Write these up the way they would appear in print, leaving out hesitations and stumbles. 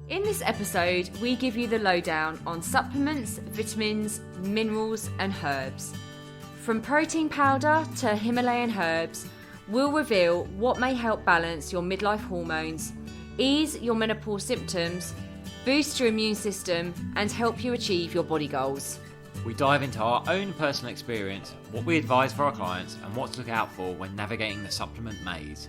In this episode, we give you the lowdown on supplements, vitamins, minerals and herbs. From protein powder to Himalayan herbs, we'll reveal what may help balance your midlife hormones, ease your menopause symptoms, boost your immune system and help you achieve your body goals. We dive into our own personal experience, what we advise for our clients and what to look out for when navigating the supplement maze.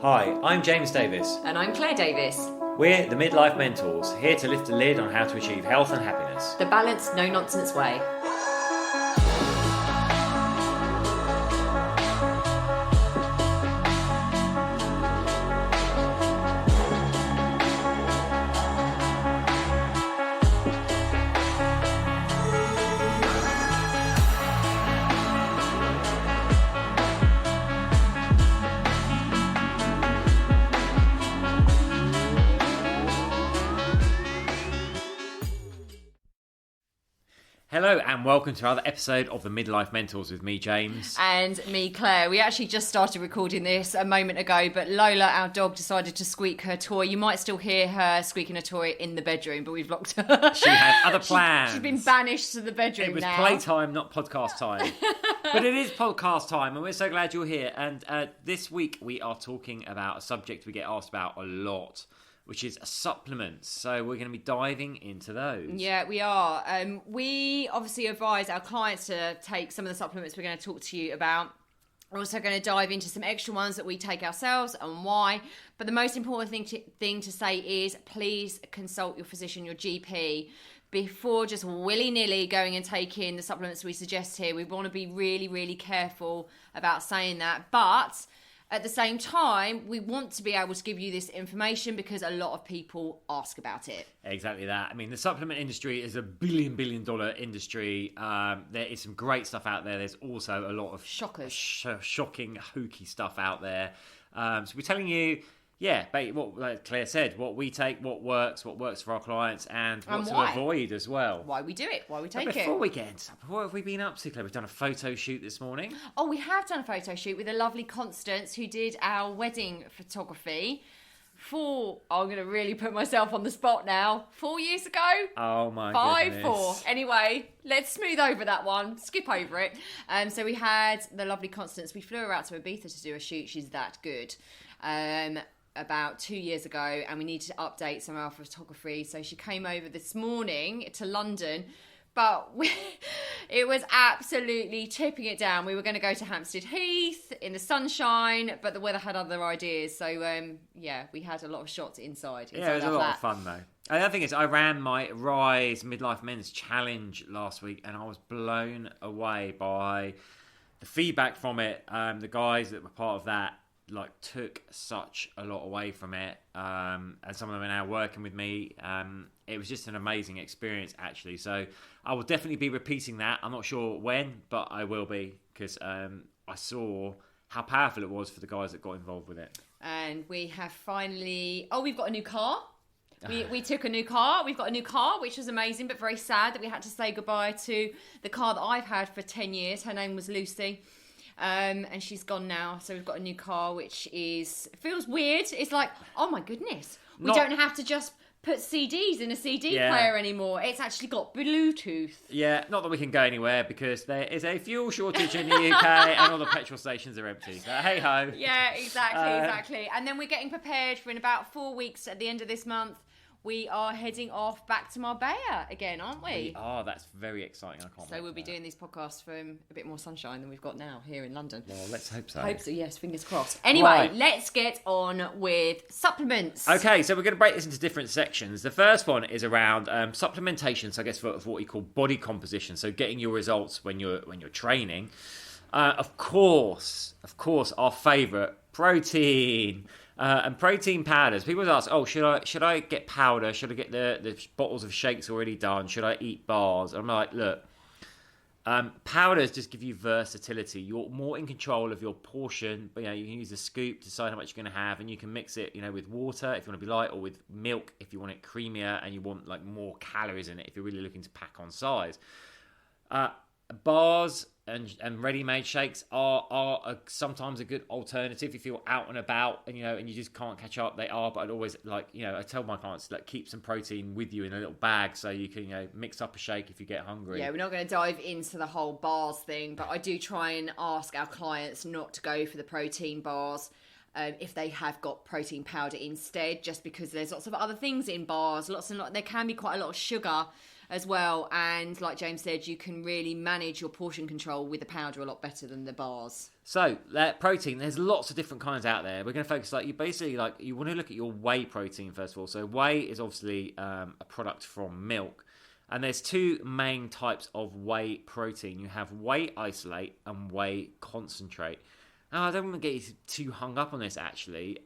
Hi, I'm James Davis. And I'm Claire Davis. We're the Midlife Mentors, here to lift the lid on how to achieve health and happiness. The balanced, no-nonsense way. Hello and welcome to another episode of the Midlife Mentors with me, James. And me, Claire. We actually just started recording this a moment ago, but Lola, our dog, decided to squeak her toy. You might still hear her squeaking a toy in the bedroom, but we've locked her. She had other plans. She's been banished to the bedroom now. It was playtime, not podcast time. But it is podcast time, and we're so glad you're here. And this week we are talking about a subject we get asked about a lot, which is supplements. So we're going to be diving into those. Yeah, we are. We obviously advise our clients to take some of the supplements we're going to talk to you about. We're also going to dive into some extra ones that we take ourselves and why. But the most important thing to say is please consult your physician, your GP, before just willy-nilly going and taking the supplements we suggest here. We want to be really, really careful about saying that. But at the same time, we want to be able to give you this information because a lot of people ask about it. Exactly that. I mean, the supplement industry is a $1 billion industry. There is some great stuff out there. There's also a lot of shockers, shocking, hokey stuff out there. So we're telling you, what like Claire said, what we take, what works for our clients, and what to avoid as well. Why we do it, why we take it. Before we get into that, what have we been up to, Claire? We've done a photo shoot this morning. Oh, we have done a photo shoot with a lovely Constance who did our wedding photography I'm going to really put myself on the spot now, 4 years ago? Oh my goodness. 4. Anyway, let's smooth over that one, skip over it. So we had the lovely Constance. We flew her out to Ibiza to do a shoot. She's that good. About 2 years ago, and we needed to update some of our photography, so she came over this morning to London, but it was absolutely tipping it down. We were going to go to Hampstead Heath in the sunshine, but the weather had other ideas, so we had a lot of shots inside. Yeah, it was a lot of fun though. The other thing is, I ran my Rise Midlife Men's Challenge last week, and I was blown away by the feedback from it. The guys that were part of that took such a lot away from it, and some of them are now working with me. It was just an amazing experience, actually. So I will definitely be repeating that. I'm not sure when, but I will be, because I saw how powerful it was for the guys that got involved with it. And we have finally we've got a new car. We took a new car. We've got a new car, which was amazing, but very sad that we had to say goodbye to the car that I've had for 10 years. Her name was Lucy. And she's gone now, so we've got a new car, which feels weird. It's like, oh my goodness, we don't have to just put CDs in a CD player anymore. It's actually got Bluetooth. Yeah, not that we can go anywhere because there is a fuel shortage in the UK and all the petrol stations are empty. So hey ho. Yeah, exactly. And then we're getting prepared for in about 4 weeks at the end of this month. We are heading off back to Marbella again, aren't we? We are. That's very exciting. I can't wait. So we'll be doing these podcasts from a bit more sunshine than we've got now here in London. Well, let's hope so. Hope so, yes. Fingers crossed. Anyway, Let's get on with supplements. Okay, so we're going to break this into different sections. The first one is around supplementation, so I guess for what we call body composition, so getting your results when you're training. Of course, our favourite, protein. And protein powders. People ask, should I get powder? Should I get the bottles of shakes already done? Should I eat bars? I'm like, look, powders just give you versatility. You're more in control of your portion, but you can use a scoop to decide how much you're going to have, and you can mix it, with water if you want to be light, or with milk if you want it creamier and you want more calories in it if you're really looking to pack on size. bars and ready-made shakes are sometimes a good alternative if you're out and about and and you just can't catch up. They are, but I'd always I tell my clients keep some protein with you in a little bag so you can mix up a shake if you get hungry. Yeah, we're not going to dive into the whole bars thing, but I do try and ask our clients not to go for the protein bars if they have got protein powder instead, just because there's lots of other things in bars, there can be quite a lot of sugar as well, and like James said, you can really manage your portion control with the powder a lot better than the bars. So protein, there's lots of different kinds out there. We're going to focus you want to look at your whey protein first of all. So whey is obviously a product from milk, and there's two main types of whey protein. You have whey isolate and whey concentrate. Now, I don't want to get you too hung up on this actually.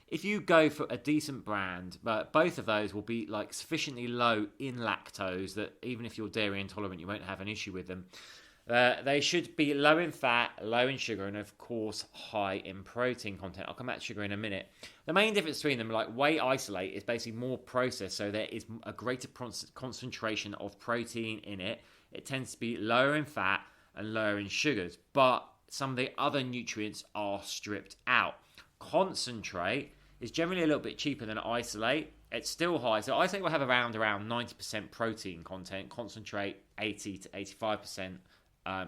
If you go for a decent brand, but both of those will be sufficiently low in lactose that even if you're dairy intolerant, you won't have an issue with them. They should be low in fat, low in sugar, and of course high in protein content. I'll come back to sugar in a minute. The main difference between them, whey isolate, is basically more processed, so there is a greater concentration of protein in it. It tends to be lower in fat and lower in sugars, but some of the other nutrients are stripped out. Concentrate is generally a little bit cheaper than isolate. It's still high. So isolate will have around 90% protein content. Concentrate 80 to 85%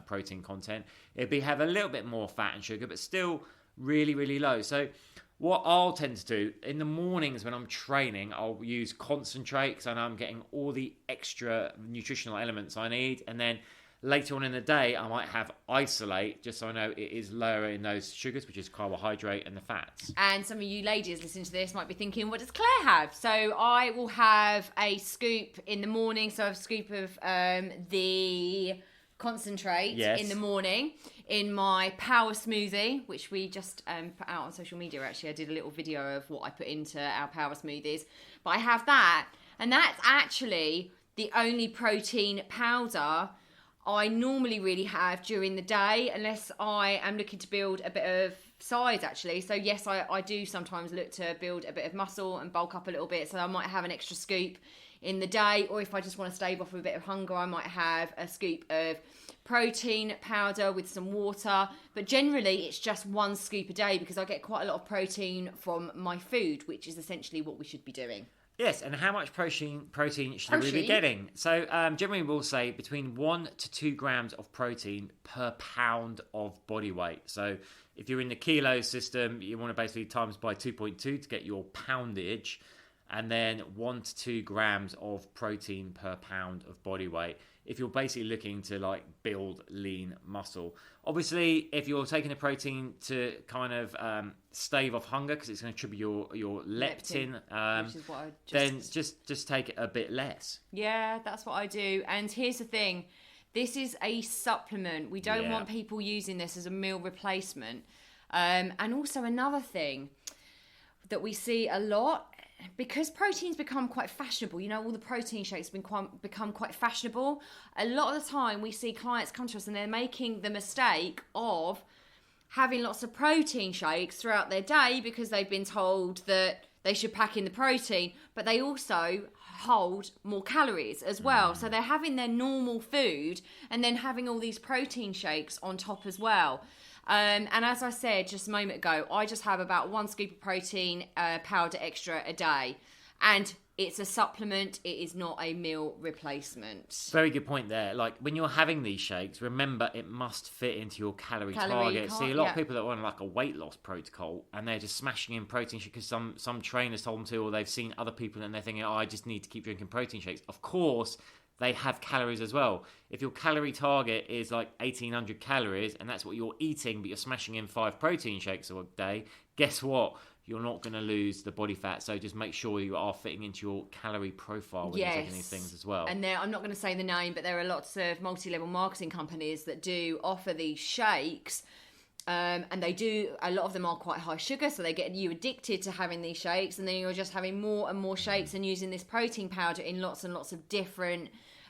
protein content. It'll have a little bit more fat and sugar, but still really, really low. So what I'll tend to do in the mornings when I'm training, I'll use concentrate because I know I'm getting all the extra nutritional elements I need, and then later on in the day, I might have isolate, just so I know it is lower in those sugars, which is carbohydrate and the fats. And some of you ladies listening to this might be thinking, what does Claire have? So I will have a scoop in the morning. So I have a scoop of the concentrate in the morning in my power smoothie, which we just put out on social media. Actually, I did a little video of what I put into our power smoothies. But I have that. And that's actually the only protein powder I normally really have during the day, unless I am looking to build a bit of size actually. So yes, I do sometimes look to build a bit of muscle and bulk up a little bit, so I might have an extra scoop in the day, or if I just want to stave off with a bit of hunger, I might have a scoop of protein powder with some water. But generally it's just one scoop a day because I get quite a lot of protein from my food, which is essentially what we should be doing. Yes, and how much protein should we be getting? So generally we'll say between 1 to 2 grams of protein per pound of body weight. So if you're in the kilo system, you want to basically times by 2.2 to get your poundage, and then 1 to 2 grams of protein per pound of body weight if you're basically looking to build lean muscle. Obviously, if you're taking the protein to kind of stave off hunger because it's going to trigger your leptin, which is what I then just take it a bit less. Yeah, that's what I do. And here's the thing. This is a supplement. We don't want people using this as a meal replacement. And also another thing that we see a lot, because protein's become quite fashionable, all the protein shakes have become quite fashionable. A lot of the time we see clients come to us and they're making the mistake of having lots of protein shakes throughout their day because they've been told that they should pack in the protein, but they also hold more calories as well. So they're having their normal food and then having all these protein shakes on top as well. And as I said just a moment ago, I just have about 1 scoop of protein powder extra a day. And it's a supplement. It is not a meal replacement. Very good point there. When you're having these shakes, remember it must fit into your calorie target. See, a lot of people that are on a weight loss protocol and they're just smashing in protein shakes because some trainers told them to, or they've seen other people and they're thinking, I just need to keep drinking protein shakes. Of course, they have calories as well. If your calorie target is 1,800 calories and that's what you're eating, but you're smashing in 5 protein shakes a day, guess what? You're not going to lose the body fat. So just make sure you are fitting into your calorie profile when you're taking these things as well. And I'm not going to say the name, but there are lots of multi-level marketing companies that do offer these shakes. And a lot of them are quite high sugar, so they get you addicted to having these shakes, and then you're just having more and more shakes and using this protein powder in lots and lots of different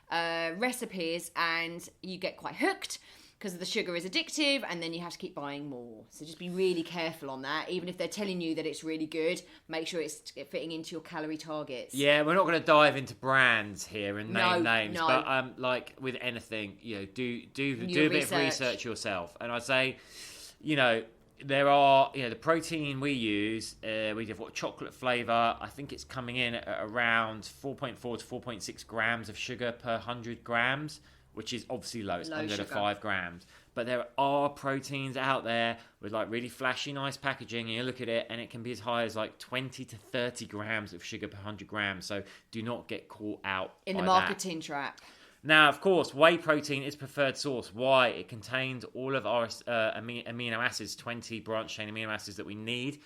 recipes, and you get quite hooked. because the sugar is addictive, and then you have to keep buying more. So just be really careful on that. Even if they're telling you that it's really good, make sure it's fitting into your calorie targets. Yeah, we're not going to dive into brands here and name names, no. but like with anything, do a bit of research yourself. And I'd say, there are, the protein we use, we have chocolate flavour. I think it's coming in at around 4.4 to 4.6 grams of sugar per 100 grams, which is obviously low. It's under 5 grams. But there are proteins out there with like really flashy, nice packaging. And you look at it and it can be as high as like 20 to 30 grams of sugar per 100 grams. So do not get caught out in the marketing trap. Now, of course, whey protein is preferred source. Why? It contains all of our amino acids, 20 branched-chain amino acids that we need.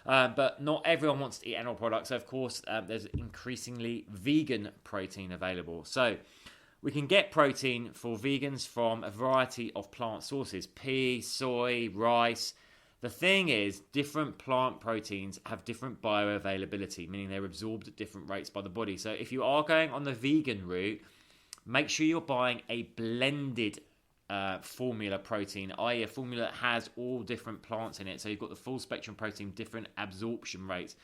But not everyone wants to eat animal products. So, of course, there's increasingly vegan protein available. So, we can get protein for vegans from a variety of plant sources. Pea, soy, rice. The thing is, different plant proteins have different bioavailability, meaning they're absorbed at different rates by the body. So, if you are going on the vegan route, make sure you're buying a blended formula protein, i.e. a formula that has all different plants in it. So you've got the full spectrum protein, different absorption rates.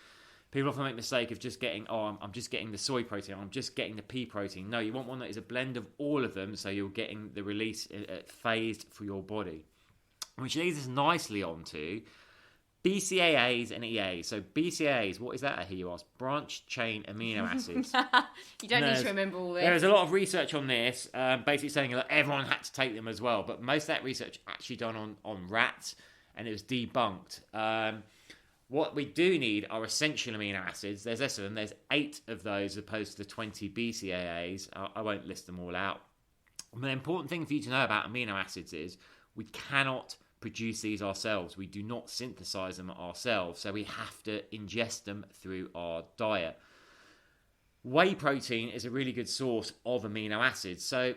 People often make the mistake of just getting, I'm just getting the soy protein, I'm just getting the pea protein. No, you want one that is a blend of all of them, so you're getting the release phased for your body. Which leads us nicely on to BCAAs and EAs. So BCAAs, what is that, I hear you ask? Branched chain amino acids. You don't need to remember all this. There is a lot of research on this, basically saying that everyone had to take them as well. But most of that research actually done on rats, and it was debunked. What we do need are essential amino acids. There's less of them. There's 8 of those as opposed to the 20 BCAAs. I won't list them all out. But the important thing for you to know about amino acids is we cannot produce these ourselves. We do not synthesize them ourselves, so we have to ingest them through our diet. Whey protein is a really good source of amino acids. So,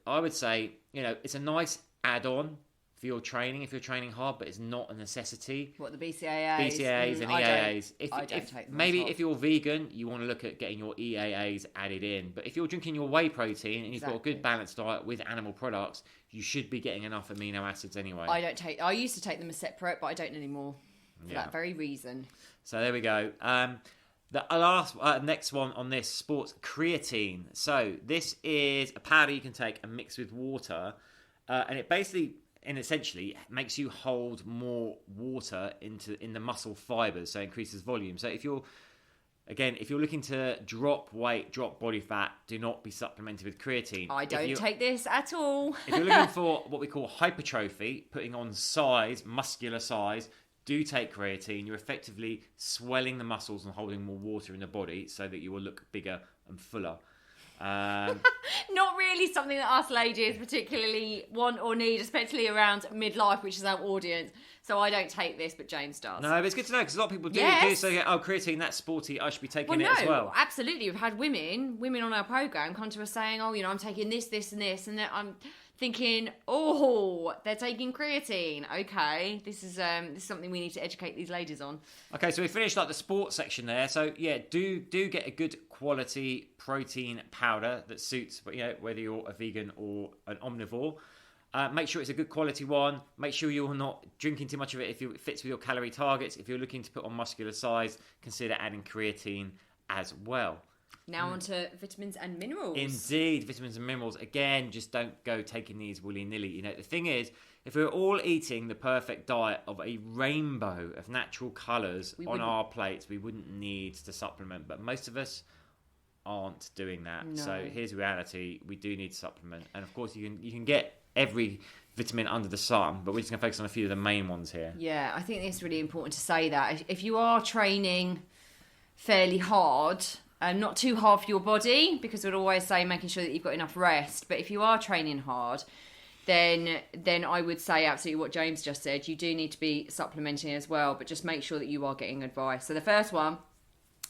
I would say, it's a nice add-on for your training if you're training hard, but it's not a necessity. What, the BCAAs? BCAAs and EAAs. I don't take them. Maybe if you're vegan, you want to look at getting your EAAs added in. But if you're drinking your whey protein and you've got a good balanced diet with animal products, you should be getting enough amino acids anyway. I used to take them as separate, but I don't anymore for that very reason. So there we go. The next one on this, sports creatine. So this is a powder you can take and mix with water, and it basically and essentially makes you hold more water in the muscle fibers, so increases volume. So if you're looking to drop weight, drop body fat, do not be supplemented with creatine. I don't take this at all. If you're looking for what we call hypertrophy, putting on size, muscular size, do take creatine. You're effectively swelling the muscles and holding more water in the body so that you will look bigger and fuller. Not really something that us ladies particularly want or need, especially around midlife, which is our audience. So I don't take this, but James does. No, but it's good to know because a lot of people do say, creatine, that's sporty, I should be taking it as well. Absolutely. We've had women on our programme come to us saying, I'm taking this, this and this, and I'm thinking, they're taking creatine. Okay, this is something we need to educate these ladies on. Okay, so we finished the sports section there. So do get a good quality protein powder that suits, whether you're a vegan or an omnivore. Make sure it's a good quality one. Make sure you're not drinking too much of it if it fits with your calorie targets. If you're looking to put on muscular size, consider adding creatine as well. Now on to vitamins and minerals. Indeed, vitamins and minerals. Again, just don't go taking these willy-nilly. The thing is, if we're all eating the perfect diet of a rainbow of natural colours on our plates, we wouldn't need to supplement. But most of us aren't doing that. No. So here's reality. We do need to supplement. And of course, you can get every vitamin under the sun, but we're just going to focus on a few of the main ones here. Yeah, I think it's really important to say that. If you are training fairly hard, not too hard for your body, because we'd always say making sure that you've got enough rest. But if you are training hard, then I would say absolutely what James just said. You do need to be supplementing as well, but just make sure that you are getting advice. So the first one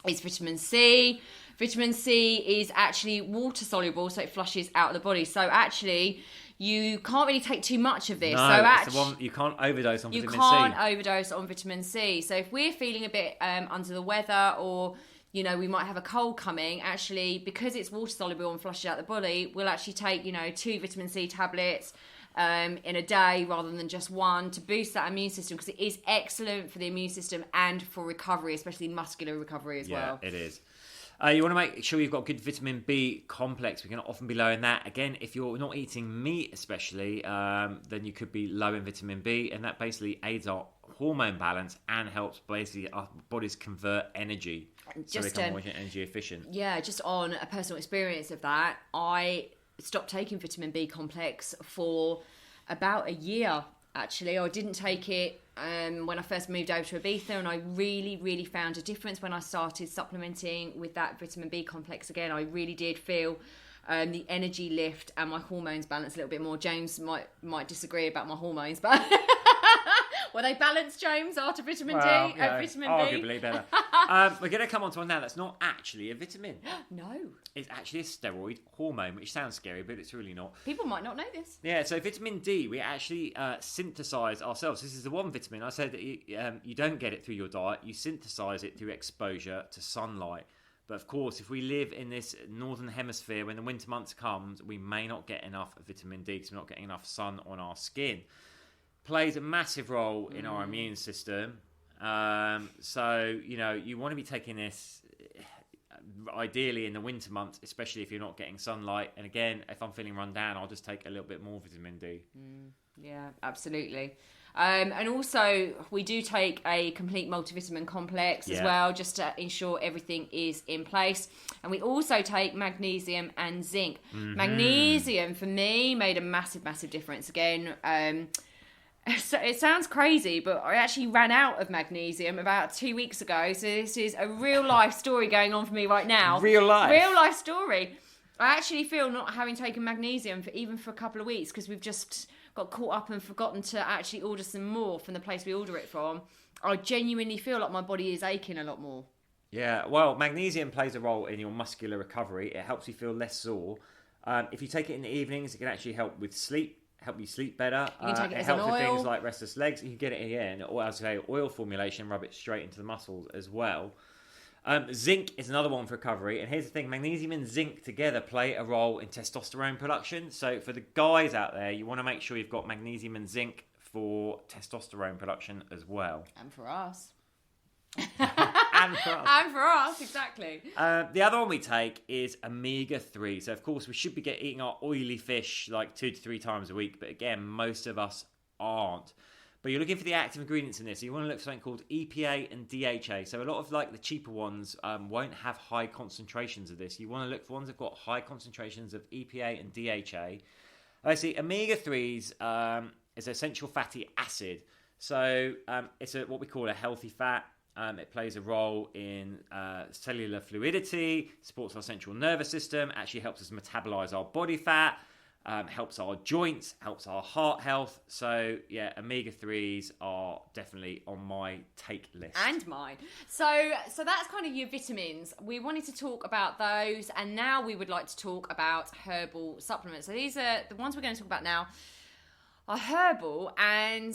is vitamin C. Vitamin C is actually water soluble, so it flushes out of the body. So actually, you can't really take too much of this. No, it's the one you can't overdose on vitamin C. You can't overdose on vitamin C. So if we're feeling a bit under the weather, or we might have a cold coming, actually, because it's water soluble and flushes out the body, we'll actually take 2 vitamin C tablets in a day rather than just one, to boost that immune system, because it is excellent for the immune system and for recovery, especially muscular recovery as well. Yeah, it is. You want to make sure you've got good vitamin B complex. We can often be low in that. Again, if you're not eating meat especially, then you could be low in vitamin B, and that basically aids our hormone balance and helps basically our bodies convert energy so they become more energy efficient. Yeah, just on a personal experience of that, I stopped taking vitamin B complex for about a year. Actually, I didn't take it when I first moved over to Ibiza, and I really found a difference when I started supplementing with that vitamin B complex again. I really did feel the energy lift and my hormones balance a little bit more. James might disagree about my hormones, but were they balanced, James, after vitamin D? Vitamin arguably better. We're going to come on to one now that's not actually a vitamin. No. It's actually a steroid hormone, which sounds scary, but it's really not. People might not know this. Yeah, so vitamin D, we actually synthesize ourselves. This is the one vitamin I said that you don't get it through your diet. You synthesize it through exposure to sunlight. But of course, if we live in this northern hemisphere, when the winter months comes, we may not get enough vitamin D because we're not getting enough sun on our skin. Plays a massive role in our immune system. So, you want to be taking this ideally in the winter months, especially if you're not getting sunlight. And again, if I'm feeling run down, I'll just take a little bit more vitamin D. Yeah, absolutely. And also, we do take a complete multivitamin complex as well, just to ensure everything is in place. And we also take magnesium and zinc. Magnesium, for me, made a massive difference. Again, so it sounds crazy, but I actually ran out of magnesium about 2 weeks ago. So this is a real life story going on for me right now. Real life story. I actually feel not having taken magnesium for a couple of weeks, because we've just got caught up and forgotten to actually order some more from the place we order it from. I genuinely feel like my body is aching a lot more. Yeah, well, magnesium plays a role in your muscular recovery. It helps you feel less sore. If you take it in the evenings, it can actually help with sleep. Help you sleep better. You can take it as helps an with oil. things like restless legs. You can get it in, or as I say, oil formulation, rub it straight into the muscles as well. Zinc is another one for recovery. And here's the thing, magnesium and zinc together play a role in testosterone production. So for the guys out there, you want to make sure you've got magnesium and zinc for testosterone production as well. And for us. And for us, exactly. The other one we take is omega-3. So, of course, we should be eating our oily fish like 2 to 3 times a week. But again, most of us aren't. But you're looking for the active ingredients in this. So you want to look for something called EPA and DHA. So a lot of like the cheaper ones won't have high concentrations of this. You want to look for ones that have got high concentrations of EPA and DHA. See, omega-3s is essential fatty acid. So it's what we call a healthy fat. It plays a role in cellular fluidity, supports our central nervous system, actually helps us metabolize our body fat, helps our joints, helps our heart health. So, yeah, omega-3s are definitely on my take list. And mine. So that's kind of your vitamins. We wanted to talk about those, and now we would like to talk about herbal supplements. So these are the ones we're going to talk about now are herbal, and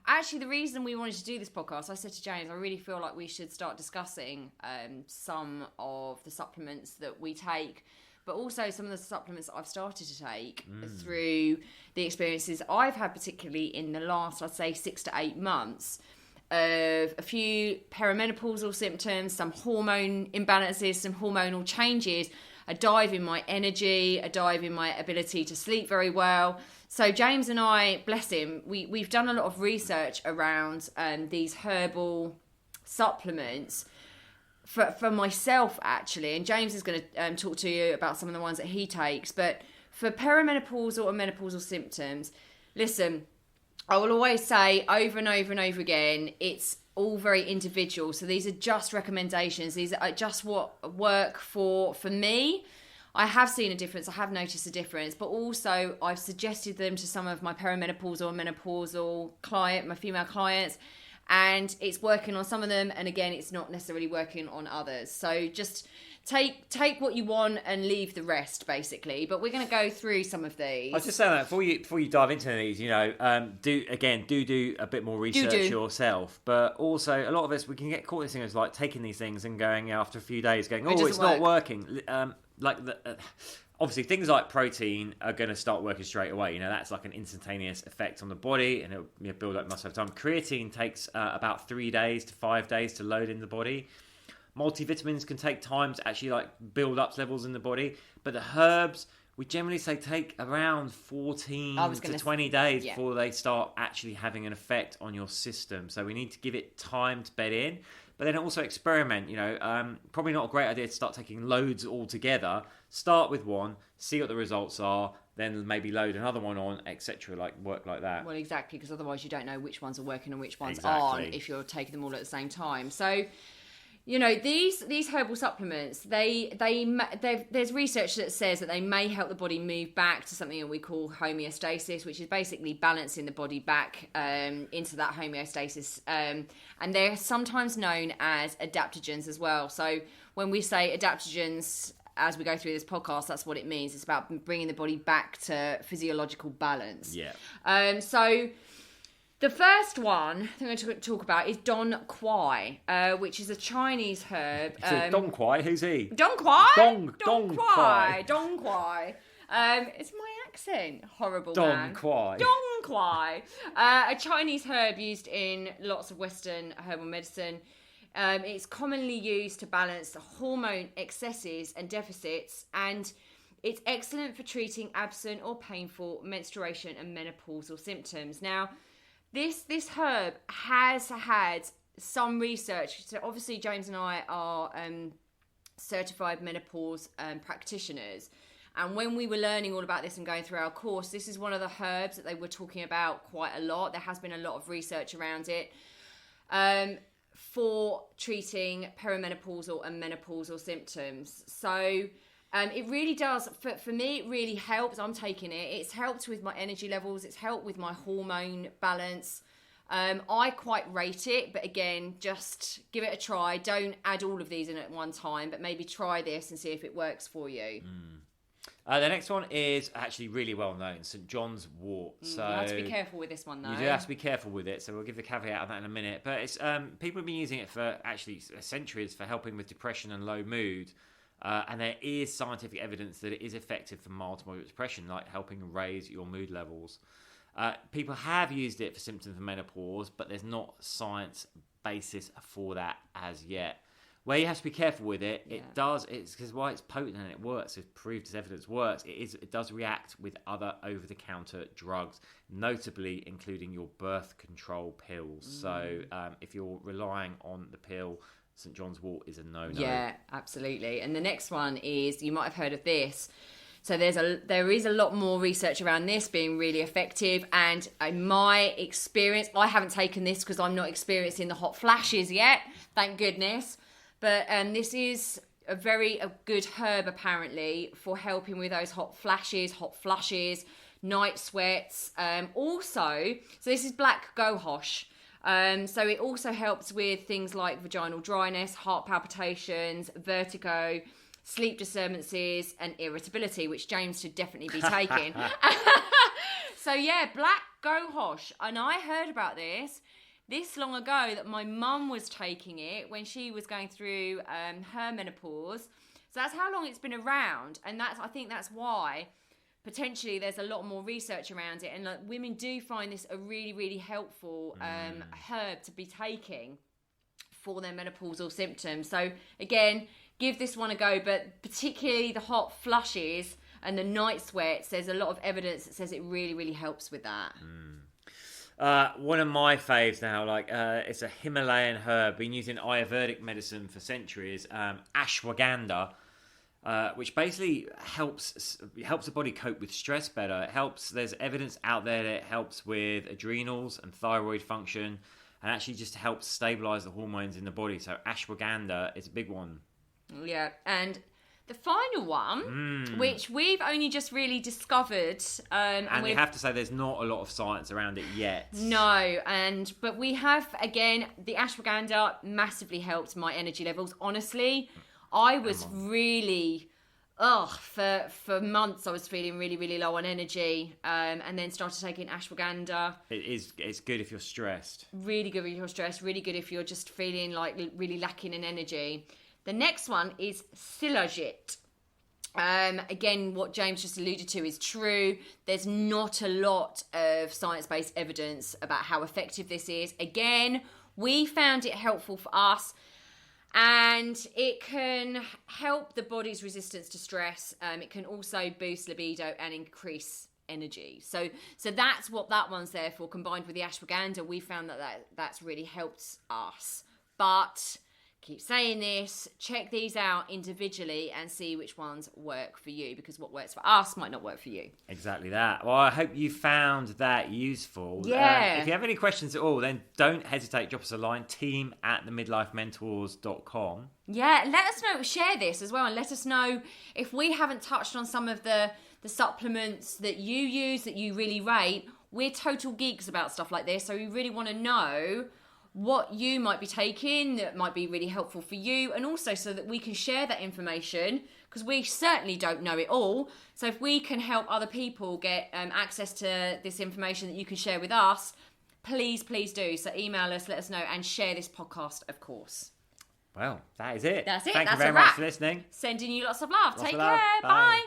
actually, the reason we wanted to do this podcast, I said to James, I really feel like we should start discussing some of the supplements that we take, but also some of the supplements that I've started to take through the experiences I've had, particularly in the last, I'd say, 6 to 8 months, of a few perimenopausal symptoms, some hormone imbalances, some hormonal changes, a dive in my energy, a dive in my ability to sleep very well. So James and I, bless him, we've done a lot of research around these herbal supplements for myself, actually. And James is going to talk to you about some of the ones that he takes. But for perimenopausal or menopausal symptoms, listen, I will always say over and over and over again, it's all very individual. So these are just recommendations. These are just what work for me. I have seen a difference. I have noticed a difference, but also I've suggested them to some of my perimenopausal and menopausal my female clients, and it's working on some of them. And again, it's not necessarily working on others. So just take what you want and leave the rest, basically. But we're going to go through some of these. I was just saying that before you dive into these, do a bit more research yourself. But also, a lot of us, we can get caught in this thing of like taking these things and going after a few days, going, it's not working. Obviously, things like protein are going to start working straight away. You know, that's like an instantaneous effect on the body, and it'll build up muscle over time. Creatine takes about 3 days to 5 days to load in the body. Multivitamins can take time to actually like build up levels in the body, but the herbs, we generally say take around 14 to 20 days before they start actually having an effect on your system. So we need to give it time to bed in, but then also experiment. You know, probably not a great idea to start taking loads all together. Start with one, see what the results are, then maybe load another one on, etc. Like work like that. Well, exactly, because otherwise you don't know which ones are working and which ones aren't if you're taking them all at the same time. So, you know, these herbal supplements, there's research that says that they may help the body move back to something that we call homeostasis, which is basically balancing the body back into that homeostasis. And they're sometimes known as adaptogens as well. So when we say adaptogens, as we go through this podcast, that's what it means. It's about bringing the body back to physiological balance. Yeah. So the first one I'm going to talk about is Don Quai, which is a Chinese herb. Don Quai, who's he? Don Quai? Don Quai. Don Quai. It's my accent. Horrible, Don Quai. Don Quai. A Chinese herb used in lots of Western herbal medicine. It's commonly used to balance the hormone excesses and deficits, and it's excellent for treating absent or painful menstruation and menopausal symptoms. Now, this herb has had some research. So obviously, James and I are certified menopause practitioners. And when we were learning all about this and going through our course, this is one of the herbs that they were talking about quite a lot. There has been a lot of research around it for treating perimenopausal and menopausal symptoms. So it really does, for me, it really helps. I'm taking it. It's helped with my energy levels. It's helped with my hormone balance. I quite rate it, but again, just give it a try. Don't add all of these in at one time, but maybe try this and see if it works for you. The next one is actually really well known, St. John's wort. So you have to be careful with this one, though. You do have to be careful with it, so we'll give the caveat of that in a minute. But it's people have been using it for actually centuries for helping with depression and low mood. And there is scientific evidence that it is effective for mild to moderate depression, like helping raise your mood levels. People have used it for symptoms of menopause, but there's not science basis for that as yet. Where you have to be careful with it, it's because why it's potent and it works, it's proved as evidence works, it does react with other over-the-counter drugs, notably including your birth control pills. So if you're relying on the pill, St. John's wort is a no-no. Yeah, absolutely. And the next one is, you might have heard of this. So there is a lot more research around this being really effective. And in my experience, I haven't taken this because I'm not experiencing the hot flashes yet, thank goodness. But this is a good herb, apparently, for helping with those hot flushes, night sweats. Also, so this is black gohosh. So it also helps with things like vaginal dryness, heart palpitations, vertigo, sleep disturbances, and irritability, which James should definitely be taking. So yeah, black gohosh. And I heard about this long ago, that my mum was taking it when she was going through her menopause. So that's how long it's been around, and I think that's why potentially there's a lot more research around it, and like women do find this a really, really helpful herb to be taking for their menopausal symptoms. So again, give this one a go, but particularly the hot flushes and the night sweats, there's a lot of evidence that says it really, really helps with that. One of my faves now, it's a Himalayan herb, been used in Ayurvedic medicine for centuries, ashwagandha, which basically helps the body cope with stress better. There's evidence out there that it helps with adrenals and thyroid function, and actually just helps stabilize the hormones in the body. So ashwagandha is a big one. Yeah, and the final one, which we've only just really discovered. And we have to say there's not a lot of science around it yet. No, but we have, again, the ashwagandha massively helped my energy levels. Honestly, I was really, for months I was feeling really, really low on energy, and then started taking ashwagandha. It's good if you're stressed. Really good if you're stressed, really good if you're just feeling like really lacking in energy. The next one is Syllogic. Again, what James just alluded to is true. There's not a lot of science-based evidence about how effective this is. Again, we found it helpful for us, and it can help the body's resistance to stress. It can also boost libido and increase energy. So that's what that one's there for. Combined with the ashwagandha, we found that's really helped us. But keep saying this, check these out individually and see which ones work for you, because what works for us might not work for you. Exactly that. Well, I hope you found that useful. Yeah. If you have any questions at all, then don't hesitate, drop us a line, team@themidlifementors.com. Yeah, let us know, share this as well, and let us know if we haven't touched on some of the supplements that you use that you really rate. We're total geeks about stuff like this, so we really want to know what you might be taking that might be really helpful for you, and also so that we can share that information, because we certainly don't know it all. So if we can help other people get access to this information that you can share with us, please do. So email us, let us know, and share this podcast, of course. Well, that is it. That's it. Thank That's you very a much wrap. for listening. Sending you lots of love. Lots Take of love. care. Bye. Bye.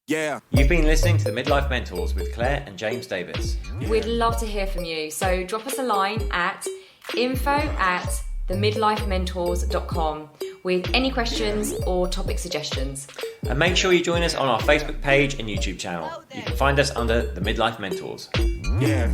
Yeah. You've been listening to the Midlife Mentors with Claire and James Davis. We'd love to hear from you. So drop us a line at info@themidlifementors.com with any questions or topic suggestions. And make sure you join us on our Facebook page and YouTube channel. You can find us under the Midlife Mentors. Yeah.